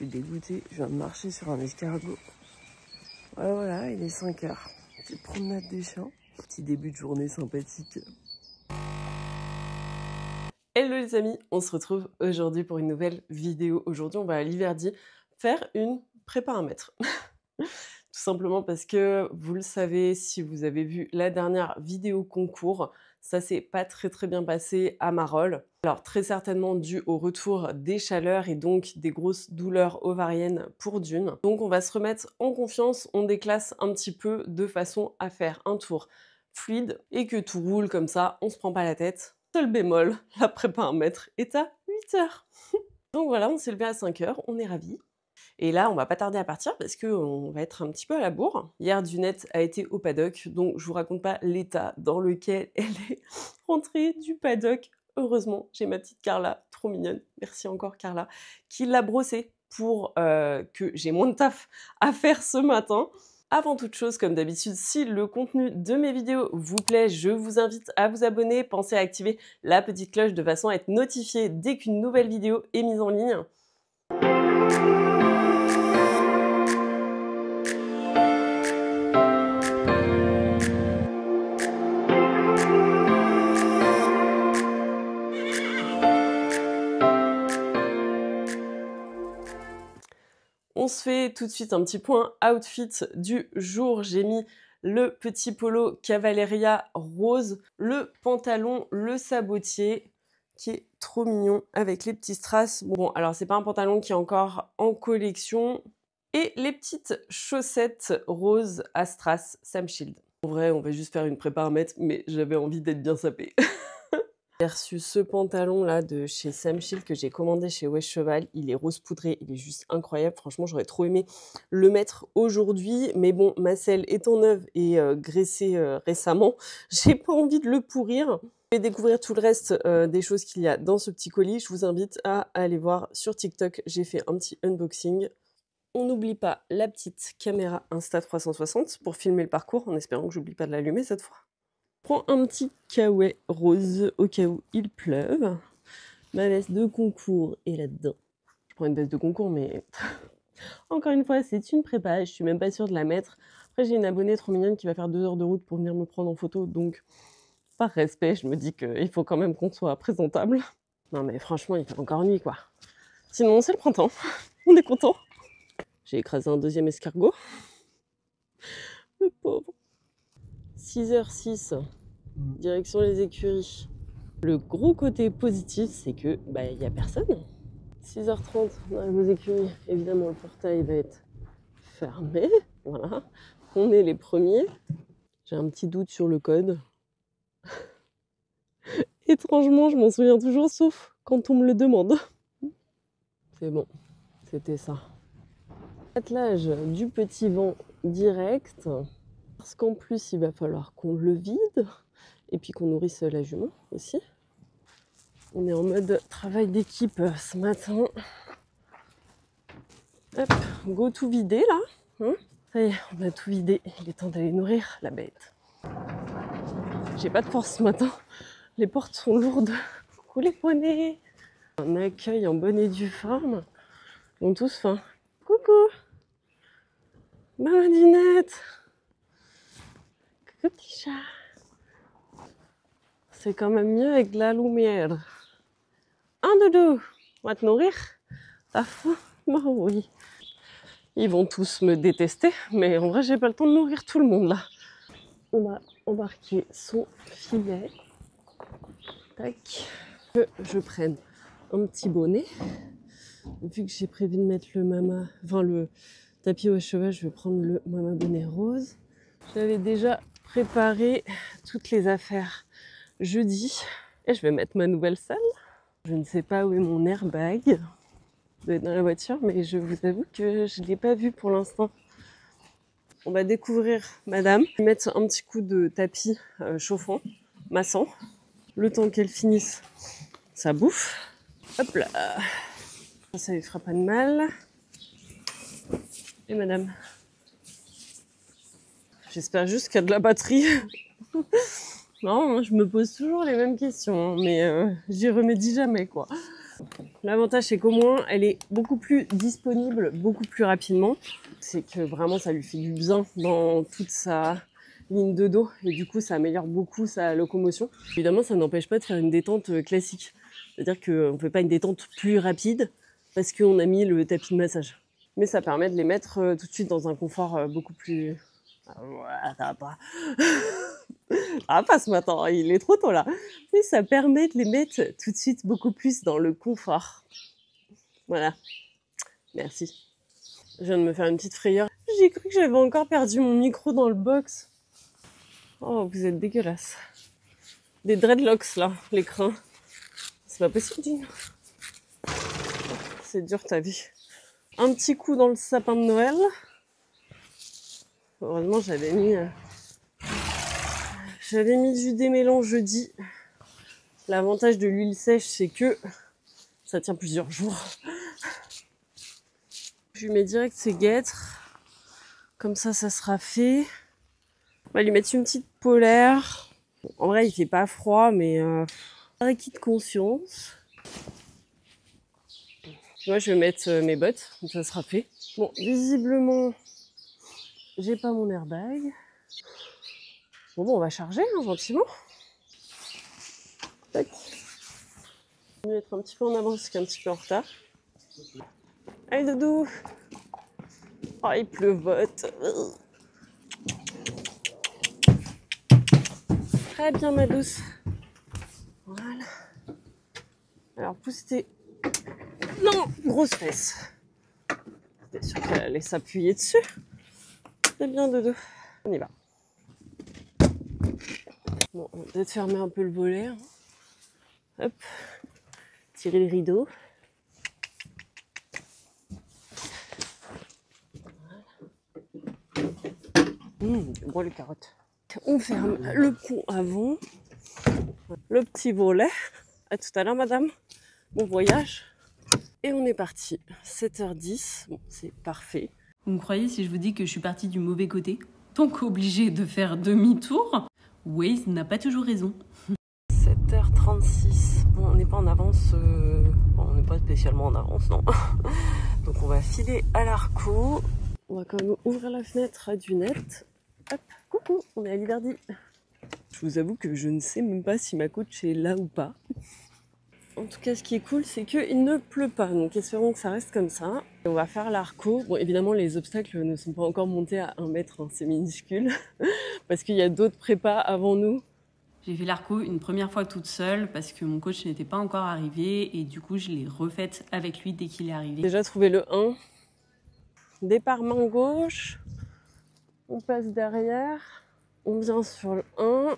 suis dégoûtée, je viens de marcher sur un escargot. Voilà, voilà, il est 5 h. Petite promenade des chiens. Petit début de journée sympathique. Hello les amis, on se retrouve aujourd'hui pour une nouvelle vidéo. Aujourd'hui, on va à Liverdy faire une prépa 1 mètre. Tout simplement parce que, vous le savez, si vous avez vu la dernière vidéo concours, ça s'est pas très bien passé à Marolles. Alors très certainement dû au retour des chaleurs et donc des grosses douleurs ovariennes pour Dune. Donc on va se remettre en confiance, on déclasse un petit peu de façon à faire un tour fluide et que tout roule comme ça, on se prend pas la tête. Seul bémol, la prépa 1 mètre est à 8 h. Donc voilà, on s'est levé à 5 h, on est ravis. Et là, on va pas tarder à partir parce qu'on va être un petit peu à la bourre. Hier, Dunette a été au paddock, donc je vous raconte pas l'état dans lequel elle est rentrée du paddock. Heureusement, j'ai ma petite Carla, trop mignonne, merci encore Carla, qui l'a brossée pour que j'ai moins de taf à faire ce matin. Avant toute chose, comme d'habitude, si le contenu de mes vidéos vous plaît, je vous invite à vous abonner. Pensez à activer la petite cloche de façon à être notifié dès qu'une nouvelle vidéo est mise en ligne. On se fait tout de suite un petit point outfit du jour. J'ai mis le petit polo Cavalleria rose, le pantalon, le sabotier, qui est trop mignon avec les petits strass. Bon, alors c'est pas un pantalon qui est encore en collection. Et les petites chaussettes roses à strass Sam Shield. En vrai, on va juste faire une prépa 1 mètre, mais j'avais envie d'être bien sapée. J'ai reçu ce pantalon là de chez Sam Shield que j'ai commandé chez West Cheval. Il est rose poudré, il est juste incroyable. Franchement, j'aurais trop aimé le mettre aujourd'hui. Mais bon, ma selle étant neuve et graissée récemment, j'ai pas envie de le pourrir. Je vais découvrir tout le reste des choses qu'il y a dans ce petit colis. Je vous invite à aller voir sur TikTok. J'ai fait un petit unboxing. On n'oublie pas la petite caméra Insta360 pour filmer le parcours en espérant que j'oublie pas de l'allumer cette fois. Je prends un petit kawaii rose au cas où il pleuve. Ma veste de concours est là-dedans. Je prends une veste de concours, mais encore une fois, c'est une prépa. Je suis même pas sûre de la mettre. Après, j'ai une abonnée trop mignonne qui va faire 2 heures de route pour venir me prendre en photo. Donc, par respect, je me dis qu'il faut quand même qu'on soit présentable. Non, mais franchement, il fait encore nuit, quoi. Sinon, c'est le printemps. On est content. J'ai écrasé un deuxième escargot. Le pauvre. 6h06, direction les écuries. Le gros côté positif, c'est que il n'y a personne. 6h30, on arrive aux écuries. Évidemment, le portail va être fermé. Voilà. On est les premiers. J'ai un petit doute sur le code. Étrangement, je m'en souviens toujours, sauf quand on me le demande. C'est bon, c'était ça. Attelage du petit vent direct. Parce qu'en plus, il va falloir qu'on le vide et puis qu'on nourrisse la jument aussi. On est en mode travail d'équipe ce matin. Hop, go tout vider là. Ça y est, on a tout vidé. Il est temps d'aller nourrir la bête. J'ai pas de force ce matin. Les portes sont lourdes. Coucou les poneys. Un accueil en bonne et due forme. Ils ont tous faim. Coucou. Dinette. Petit chat. C'est quand même mieux avec de la lumière. Un doudou, on va te nourrir. T'as faim? Bah oui. Ils vont tous me détester, mais en vrai, j'ai pas le temps de nourrir tout le monde là. On va embarquer son filet. Tac. Que je prenne un petit bonnet. Vu que j'ai prévu de mettre le tapis au cheval, je vais prendre le mama bonnet rose. J'avais déjà préparé toutes les affaires jeudi et je vais mettre ma nouvelle salle. Je ne sais pas où est mon airbag. Il doit être dans la voiture, mais je vous avoue que je ne l'ai pas vu pour l'instant. On va découvrir madame. Mettre un petit coup de tapis chauffant, massant. Le temps qu'elle finisse sa bouffe. Hop là. Ça lui fera pas de mal. Et madame. J'espère juste qu'il y a de la batterie. Non, je me pose toujours les mêmes questions, mais j'y remédie jamais, quoi. L'avantage, c'est qu'au moins, elle est beaucoup plus disponible, beaucoup plus rapidement. C'est que vraiment, ça lui fait du bien dans toute sa ligne de dos. Et du coup, ça améliore beaucoup sa locomotion. Évidemment, ça n'empêche pas de faire une détente classique. C'est-à-dire qu'on ne fait pas une détente plus rapide parce qu'on a mis le tapis de massage. Mais ça permet de les mettre tout de suite dans un confort beaucoup plus... Voilà, ça va pas. Ah, pas ce matin, il est trop tôt là. Mais ça permet de les mettre tout de suite beaucoup plus dans le confort. Voilà. Merci. Je viens de me faire une petite frayeur. J'ai cru que j'avais encore perdu mon micro dans le box. Oh, vous êtes dégueulasse. Des dreadlocks là, les crins. C'est pas possible, Jean. C'est dur ta vie. Un petit coup dans le sapin de Noël. Heureusement, j'avais mis du démêlant jeudi. L'avantage de l'huile sèche, c'est que ça tient plusieurs jours. Je lui mets direct ses guêtres. Comme ça, ça sera fait. On va lui mettre une petite polaire. Bon, en vrai, il fait pas froid, mais acquis de conscience. Moi, je vais mettre mes bottes, donc ça sera fait. Bon, visiblement, j'ai pas mon airbag. Bon, on va charger hein, gentiment. Tac. Je vais mettre un petit peu en avance, parce qu'il est un petit peu en retard. Allez, doudou. Oh, il pleuvote. Très bien, ma douce. Voilà. Alors, pousse tes... Non, grosse fesse. T'es sûr qu'elle allait s'appuyer dessus? C'est bien, doudou. On y va. Bon, on va peut-être fermer un peu le volet. Hein. Hop. Tirer le rideau. Bon, les carottes. On ferme le pont avant. Le petit volet. À tout à l'heure, madame. Bon voyage. Et on est parti. 7h10. Bon, c'est parfait. Vous me croyez si je vous dis que je suis partie du mauvais côté? Donc obligée de faire demi-tour? Waze n'a pas toujours raison. 7h36. Bon, on n'est pas en avance. Bon, on n'est pas spécialement en avance, non. Donc on va filer à l'Arco. On va quand même ouvrir la fenêtre du net. Hop, coucou, on est à Liverdy. Je vous avoue que je ne sais même pas si ma coach est là ou pas. En tout cas, ce qui est cool, c'est qu'il ne pleut pas. Donc espérons que ça reste comme ça. Et on va faire l'Arco. Bon, évidemment, les obstacles ne sont pas encore montés à 1 mètre. Hein, c'est minuscule. Parce qu'il y a d'autres prépas avant nous. J'ai fait l'Arco une première fois toute seule parce que mon coach n'était pas encore arrivé. Et du coup, je l'ai refaite avec lui dès qu'il est arrivé. Déjà trouvé le 1. Départ main gauche. On passe derrière. On vient sur le 1.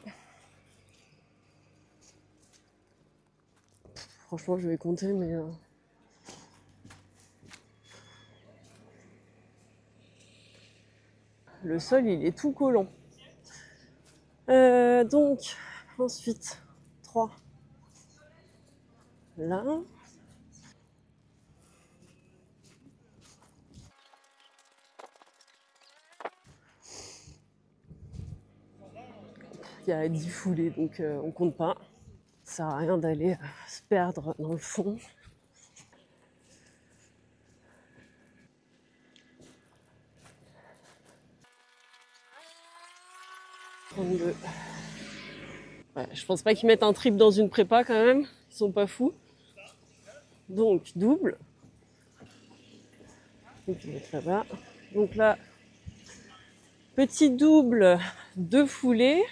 Franchement, je vais compter, mais... Le sol, il est tout collant. Donc, ensuite, 3. Là. Il y a 10 foulées, donc on compte pas. Ça sert à rien d'aller se perdre dans le fond. 32. Ouais, je pense pas qu'ils mettent un triple dans une prépa quand même. Ils sont pas fous. Donc double. Donc je vais mettre là-bas. Donc là, petit double, 2 foulées.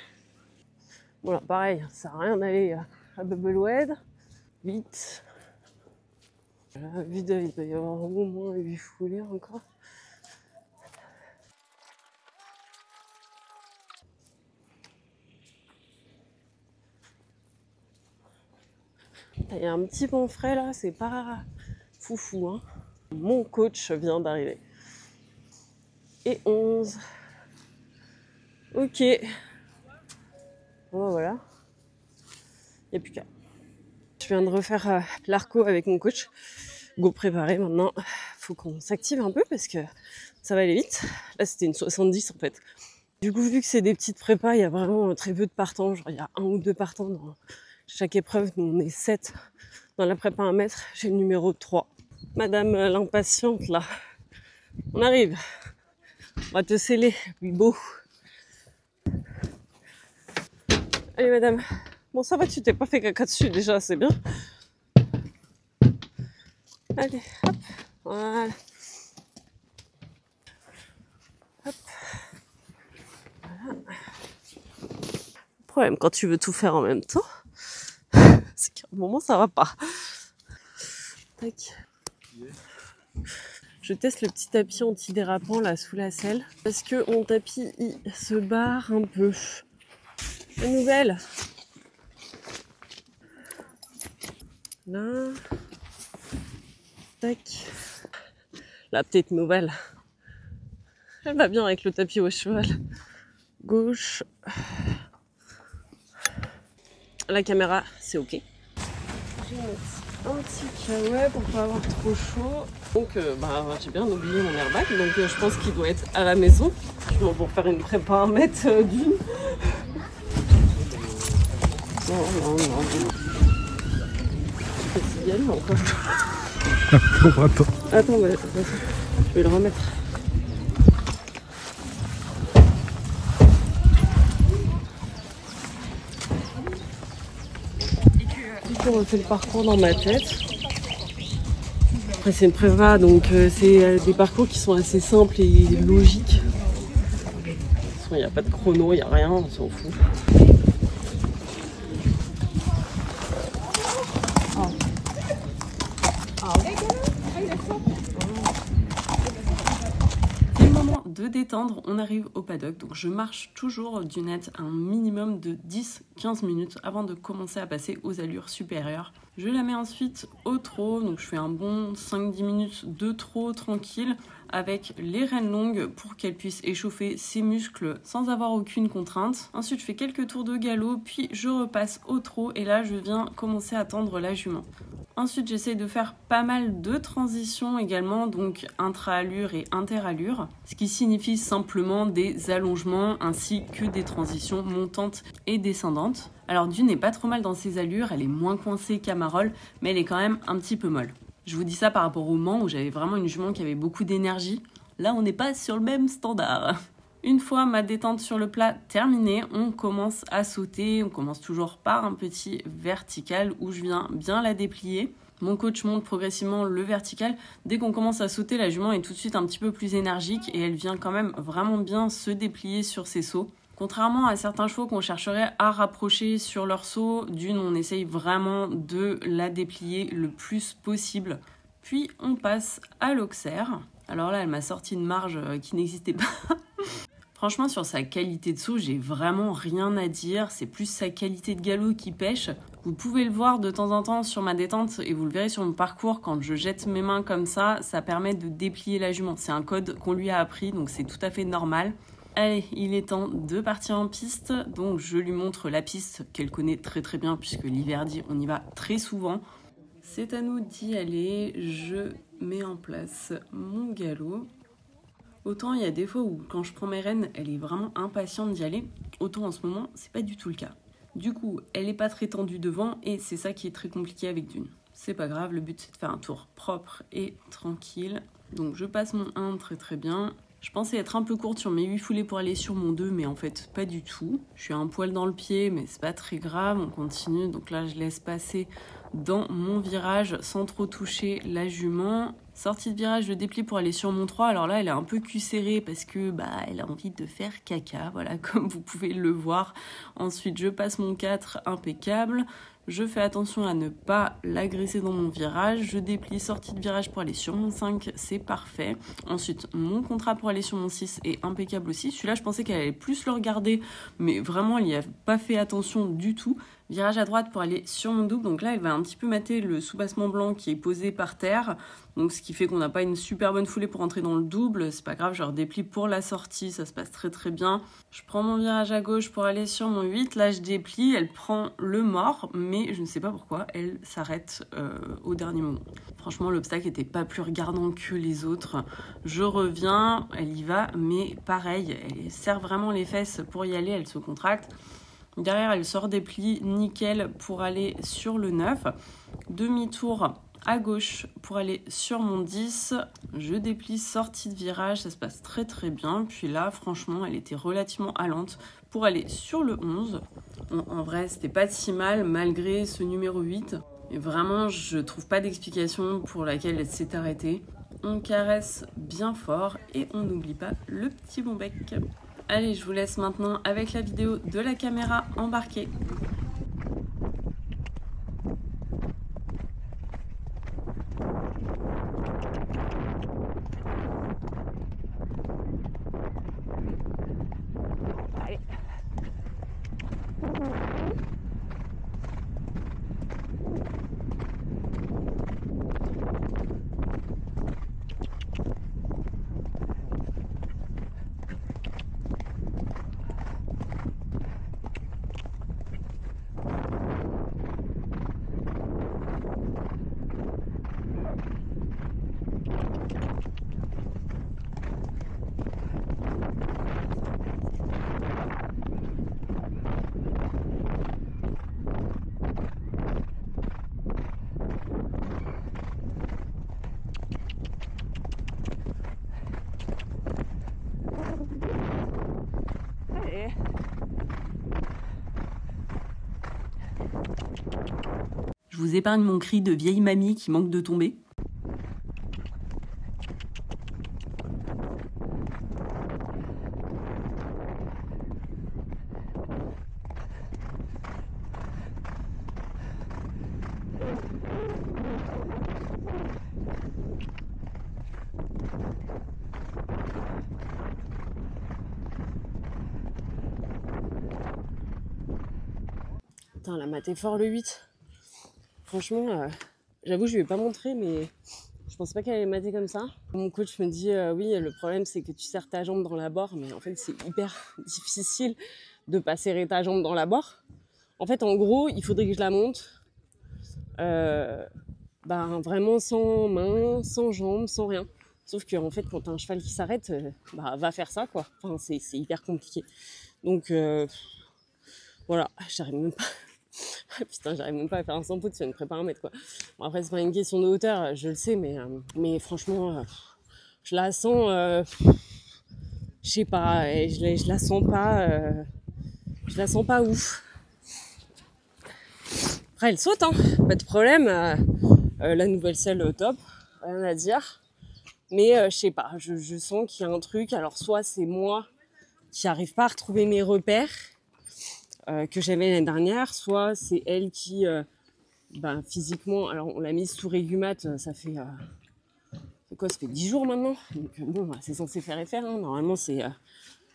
Voilà, pareil, ça sert à rien d'aller à Bubbleweed. 8. Voilà, vue d'œil, il doit y avoir au moins 8 foulées encore. Il y a un petit vent frais là, c'est pas foufou. Hein. Mon coach vient d'arriver. Et 11. Ok. Bon, bah, voilà. Il n'y a plus qu'à. Je viens de refaire l'Arco avec mon coach. Go préparé maintenant. Faut qu'on s'active un peu parce que ça va aller vite. Là, c'était une 70 en fait. Du coup, vu que c'est des petites prépas, il y a vraiment très peu de partants. Genre, il y a 1 ou 2 partants dans chaque épreuve. Nous, on est 7 Dans la prépa 1 mètre, j'ai le numéro 3. Madame l'impatiente, là. On arrive. On va te sceller, oui, beau. Allez, madame. Bon, ça va, tu t'es pas fait caca dessus, déjà, c'est bien. Allez, hop. Voilà. Hop. Voilà. Le problème, quand tu veux tout faire en même temps, c'est qu'à un moment, ça va pas. Tac. Je teste le petit tapis antidérapant là sous la selle parce que mon tapis il se barre un peu. La nouvelle. Là. Tac. La petite nouvelle. Elle va bien avec le tapis au cheval. Gauche. La caméra, c'est ok. Je vais mettre un petit caouet pour pas avoir trop chaud. Donc j'ai bien oublié mon airbag, donc je pense qu'il doit être à la maison. Justement pour faire une prépa 1 mètre d'une. Non. C'est y aller encore. Attends, je vais le remettre. On refait le parcours dans ma tête. Après c'est une prépa, donc c'est des parcours qui sont assez simples et logiques. Il n'y a pas de chrono, il n'y a rien, on s'en fout. C'est le moment de détendre, on arrive au paddock, donc je marche toujours du net un minimum de 10-15 minutes avant de commencer à passer aux allures supérieures. Je la mets ensuite au trot, donc je fais un bon 5-10 minutes de trot tranquille avec les rênes longues pour qu'elle puisse échauffer ses muscles sans avoir aucune contrainte. Ensuite je fais quelques tours de galop, puis je repasse au trot et là je viens commencer à tendre la jument. Ensuite j'essaye de faire pas mal de transitions également, donc intra-allure et inter-allure, ce qui signifie simplement des allongements ainsi que des transitions montantes et descendantes. Alors Dune n'est pas trop mal dans ses allures, elle est moins coincée qu'Amarol, mais elle est quand même un petit peu molle. Je vous dis ça par rapport au Mans où j'avais vraiment une jument qui avait beaucoup d'énergie. Là on n'est pas sur le même standard. Une fois ma détente sur le plat terminée, on commence à sauter. On commence toujours par un petit vertical où je viens bien la déplier. Mon coach monte progressivement le vertical. Dès qu'on commence à sauter, la jument est tout de suite un petit peu plus énergique et elle vient quand même vraiment bien se déplier sur ses sauts. Contrairement à certains chevaux qu'on chercherait à rapprocher sur leur saut, Dune, on essaye vraiment de la déplier le plus possible. Puis on passe à l'auxerre. Alors là, elle m'a sorti une marge qui n'existait pas. Franchement, sur sa qualité de saut, j'ai vraiment rien à dire. C'est plus sa qualité de galop qui pêche. Vous pouvez le voir de temps en temps sur ma détente et vous le verrez sur mon parcours. Quand je jette mes mains comme ça permet de déplier la jument. C'est un code qu'on lui a appris, donc c'est tout à fait normal. Allez, il est temps de partir en piste. Donc je lui montre la piste qu'elle connaît très très bien puisque l'hiver dit on y va très souvent. C'est à nous d'y aller. Je mets en place mon galop. Autant il y a des fois où quand je prends mes rênes, elle est vraiment impatiente d'y aller. Autant en ce moment, c'est pas du tout le cas. Du coup, elle est pas très tendue devant et c'est ça qui est très compliqué avec Dune. C'est pas grave, le but c'est de faire un tour propre et tranquille. Donc je passe mon 1 très très bien. Je pensais être un peu courte sur mes 8 foulées pour aller sur mon 2, mais en fait pas du tout. Je suis un poil dans le pied, mais c'est pas très grave, on continue. Donc là je laisse passer dans mon virage sans trop toucher la jument. Sortie de virage, je déplie pour aller sur mon 3. Alors là, elle est un peu cul serrée parce que elle a envie de faire caca, voilà, comme vous pouvez le voir. Ensuite, je passe mon 4, impeccable. Je fais attention à ne pas l'agresser dans mon virage. Je déplie, sortie de virage pour aller sur mon 5, c'est parfait. Ensuite, mon contrat pour aller sur mon 6 est impeccable aussi. Celui-là, je pensais qu'elle allait plus le regarder, mais vraiment, elle n'y a pas fait attention du tout. Virage à droite pour aller sur mon double. Donc là, elle va un petit peu mater le soubassement blanc qui est posé par terre. Donc ce qui fait qu'on n'a pas une super bonne foulée pour entrer dans le double. C'est pas grave, je redéplie pour la sortie, ça se passe très très bien. Je prends mon virage à gauche pour aller sur mon 8. Là, je déplie, elle prend le mort, mais je ne sais pas pourquoi, elle s'arrête au dernier moment. Franchement, l'obstacle n'était pas plus regardant que les autres. Je reviens, elle y va, mais pareil, elle serre vraiment les fesses pour y aller, elle se contracte. Derrière, elle sort des plis nickel pour aller sur le 9. Demi-tour à gauche pour aller sur mon 10. Je déplie, sortie de virage, ça se passe très très bien. Puis là, franchement, elle était relativement allante pour aller sur le 11. En vrai, c'était pas si mal malgré ce numéro 8. Et vraiment, je trouve pas d'explication pour laquelle elle s'est arrêtée. On caresse bien fort et on n'oublie pas le petit bon bec. Allez, je vous laisse maintenant avec la vidéo de la caméra embarquée. Allez. Je vous épargne mon cri de vieille mamie qui manque de tomber. Putain, elle a maté fort le 8. Franchement, j'avoue, je lui ai pas montré, mais je pense pas qu'elle allait mater comme ça. Mon coach me dit, oui, le problème, c'est que tu serres ta jambe dans la barre, mais en fait, c'est hyper difficile de pas serrer ta jambe dans la barre. En fait, en gros, il faudrait que je la monte vraiment sans main, sans jambes, sans rien. Sauf que, en fait, quand t'as un cheval qui s'arrête, va faire ça, quoi. Enfin, c'est hyper compliqué. Donc, voilà, j'arrive même pas... Putain, j'arrive même pas à faire un 100 pouces sur une prépa 1 mètre, quoi. Bon, après, c'est pas une question de hauteur, je le sais, mais franchement, je la sens... je sais pas, je la sens pas... je la sens pas ouf. Après, elle saute, hein, pas de problème. La nouvelle selle au top, rien à dire. Mais je sais pas, je sens qu'il y a un truc. Alors, soit c'est moi qui arrive pas à retrouver mes repères que j'avais l'année dernière, soit c'est elle qui, physiquement, alors on l'a mise sous régumate, ça fait quoi, ça fait 10 jours maintenant. Donc bon, c'est censé faire effet, hein. Normalement c'est,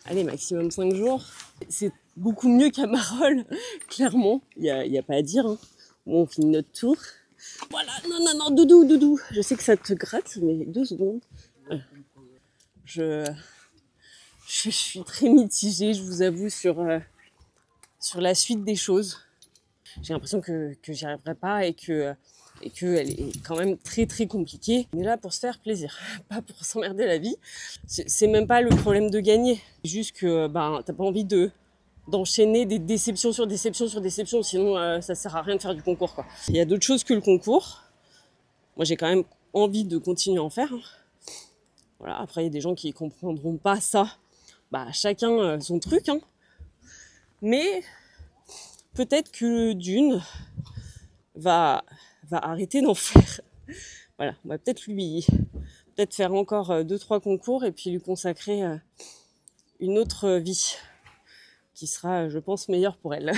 allez, maximum 5 jours. C'est beaucoup mieux qu'à Marolles, clairement, il y a pas à dire, hein. Bon, on finit notre tour. Voilà, non, Doudou, je sais que ça te gratte, mais 2 secondes. Je suis très mitigée, je vous avoue, sur la suite des choses. J'ai l'impression que j'y arriverai pas et qu'elle est quand même très très compliquée. On est là pour se faire plaisir, pas pour s'emmerder la vie. C'est même pas le problème de gagner. C'est juste que t'as pas envie d'enchaîner des déceptions sur déceptions sur déceptions, sinon ça sert à rien de faire du concours, quoi. Il y a d'autres choses que le concours. Moi j'ai quand même envie de continuer à en faire, hein. Voilà, après il y a des gens qui comprendront pas ça. Chacun son truc, hein. Mais peut-être que Dune va arrêter d'en faire. Voilà, on va peut-être faire encore 2-3 concours et puis lui consacrer une autre vie qui sera, je pense, meilleure pour elle.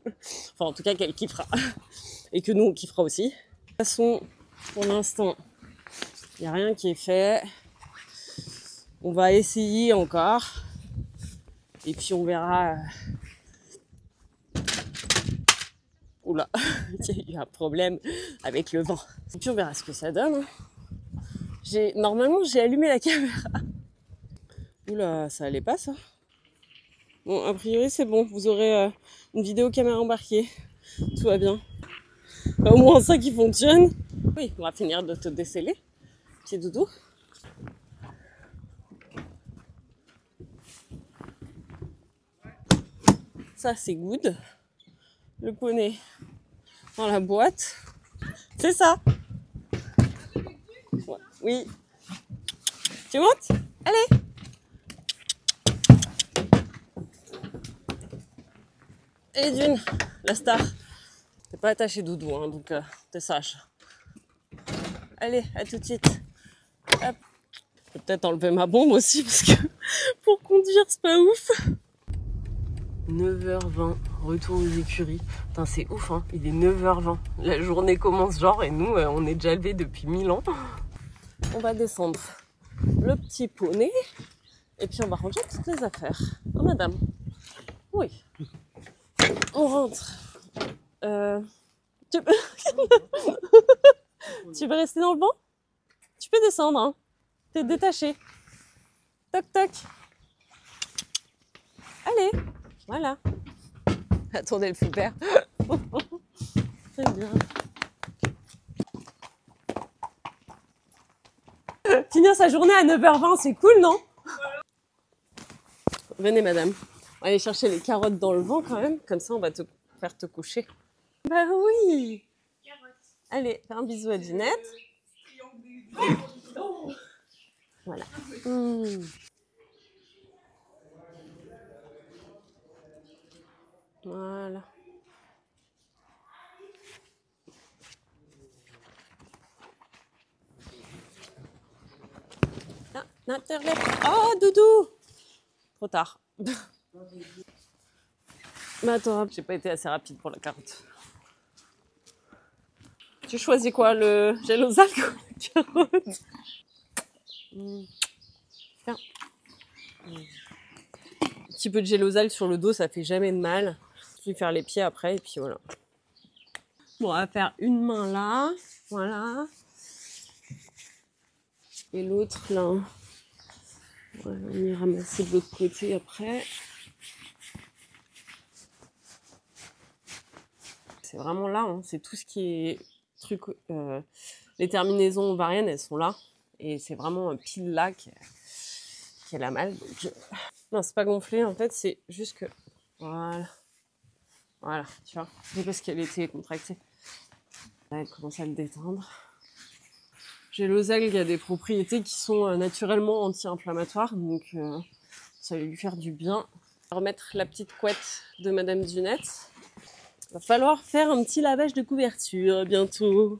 Enfin, en tout cas, qu'elle kiffera. Et que nous, on kiffera aussi. De toute façon, pour l'instant, il n'y a rien qui est fait. On va essayer encore. Et puis, on verra... Oula, il y a eu un problème avec le vent. Et puis, on verra ce que ça donne, hein. Normalement, j'ai allumé la caméra. Oula, ça allait pas, ça. Bon, a priori, c'est bon. Vous aurez une vidéo caméra embarquée. Tout va bien. Au moins ça qui fonctionne. Oui, on va finir de te déceler. Petit doudou. Ça, c'est good. Le poney dans la boîte. C'est ça. Ouais. Oui. Tu montes? Allez. Et Dune, la star. T'es pas attaché doudou, hein, donc t'es sage. Allez, à tout de suite. Hop. Je vais peut-être enlever ma bombe aussi parce que pour conduire, c'est pas ouf. 9h20, retour aux écuries. Putain, c'est ouf, hein. Il est 9h20. La journée commence genre et nous, on est déjà levés depuis 1000 ans. On va descendre le petit poney et puis on va ranger toutes les affaires. Oh, madame. Oui. On rentre. Tu peux... tu veux rester dans le banc? Tu peux descendre, hein. T'es détaché. Toc toc. Allez, voilà. Attendez le père. C'est bien. Finir sa journée à 9h20, c'est cool, non? Venez, madame. On va aller chercher les carottes dans le vent quand même. Comme ça, on va te faire te coucher. Bah oui. Allez, fais un bisou à Ginette. Voilà. Voilà. Ah, n'interlève. Oh, doudou. Trop tard. Mais attends, j'ai pas été assez rapide pour la carotte. Tu choisis quoi, le gel aux algues ou la carotte? Tiens. Un petit peu de gel aux algues sur le dos, ça fait jamais de mal. Je vais faire les pieds après et puis voilà. Bon, on va faire une main là, voilà. Et l'autre là. On va venir ramasser de l'autre côté après. C'est vraiment là, hein. C'est tout ce qui est truc. Les terminaisons ovariennes, elles sont là. Et c'est vraiment pile là qu'elle a mal. Donc non, c'est pas gonflé en fait, c'est juste que. Voilà. Voilà, tu vois. C'est parce qu'elle était contractée. Là, elle commence à le détendre. Gel aux algues, il y a des propriétés qui sont naturellement anti-inflammatoires, donc ça va lui faire du bien. On va remettre la petite couette de Madame Dunette. Il va falloir faire un petit lavage de couverture bientôt.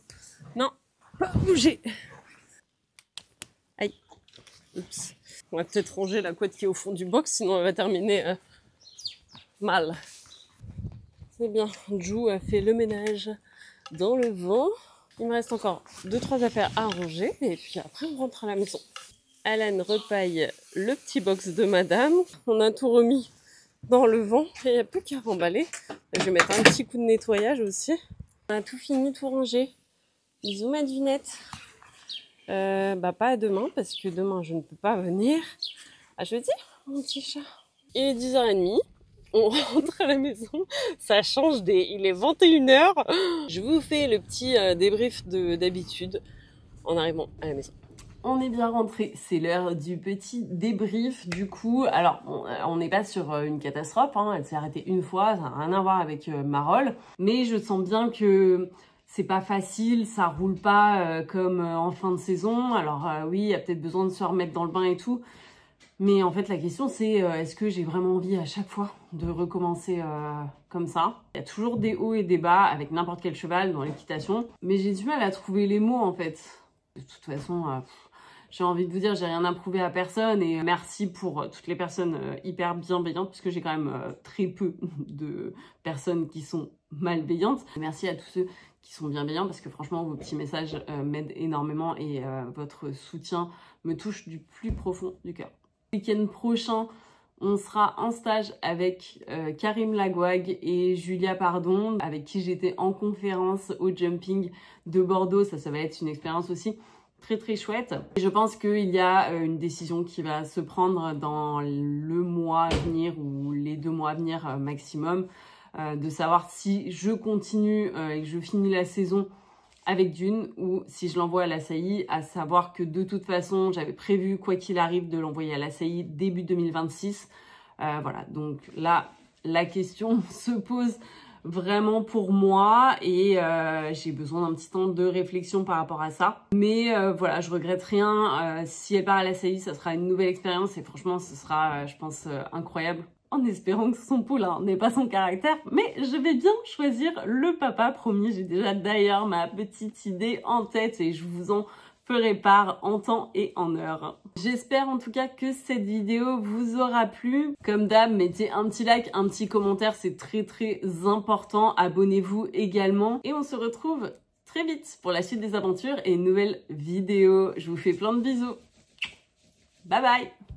Non, pas bouger. Aïe. Oups. On va peut-être ranger la couette qui est au fond du box, sinon elle va terminer mal. C'est bien, Jou a fait le ménage dans le vent. Il me reste encore 2-3 affaires à ranger et puis après on rentre à la maison. Alan repaille le petit box de madame. On a tout remis dans le vent et il n'y a plus qu'à remballer. Je vais mettre un petit coup de nettoyage aussi. On a tout fini, tout rangé. Bisous ma dunette. Bah pas à demain parce que demain je ne peux pas venir. À jeudi, mon petit chat. Il est 10h30. On rentre à la maison, ça change il est 21h. Je vous fais le petit débrief d'habitude en arrivant à la maison. On est bien rentré, c'est l'heure du petit débrief du coup. Alors, on n'est pas sur une catastrophe, hein. Elle s'est arrêtée une fois, ça n'a rien à voir avec Marol. Mais je sens bien que c'est pas facile, ça roule pas comme en fin de saison. Alors oui, il y a peut-être besoin de se remettre dans le bain et tout. Mais en fait, la question, c'est est-ce que j'ai vraiment envie à chaque fois de recommencer comme ça? Il y a toujours des hauts et des bas avec n'importe quel cheval dans l'équitation. Mais j'ai du mal à trouver les mots, en fait. De toute façon, j'ai envie de vous dire, j'ai rien à prouver à personne. Et merci pour toutes les personnes hyper bienveillantes, puisque j'ai quand même très peu de personnes qui sont malveillantes. Merci à tous ceux qui sont bienveillants, parce que franchement, vos petits messages m'aident énormément et votre soutien me touche du plus profond du cœur. Le week-end prochain, on sera en stage avec Karim Lagouag et Julia Pardon, avec qui j'étais en conférence au jumping de Bordeaux. Ça va être une expérience aussi très très chouette. Et je pense qu'il y a une décision qui va se prendre dans le mois à venir ou les 2 mois à venir maximum, de savoir si je continue et que je finis la saison avec Dune ou si je l'envoie à la SAI, à savoir que de toute façon, j'avais prévu, quoi qu'il arrive, de l'envoyer à la SAI début 2026. Voilà, donc là, la question se pose vraiment pour moi et j'ai besoin d'un petit temps de réflexion par rapport à ça. Mais voilà, je regrette rien. Si elle part à la CI, ça sera une nouvelle expérience et franchement, ce sera, je pense, incroyable. En espérant que son poulain n'ait pas son caractère, mais je vais bien choisir le papa, promis. J'ai déjà d'ailleurs ma petite idée en tête et je vous en ferai part en temps et en heure. J'espère en tout cas que cette vidéo vous aura plu. Comme d'hab, mettez un petit like, un petit commentaire, c'est très très important. Abonnez-vous également et on se retrouve très vite pour la suite des aventures et une nouvelle vidéo. Je vous fais plein de bisous. Bye bye!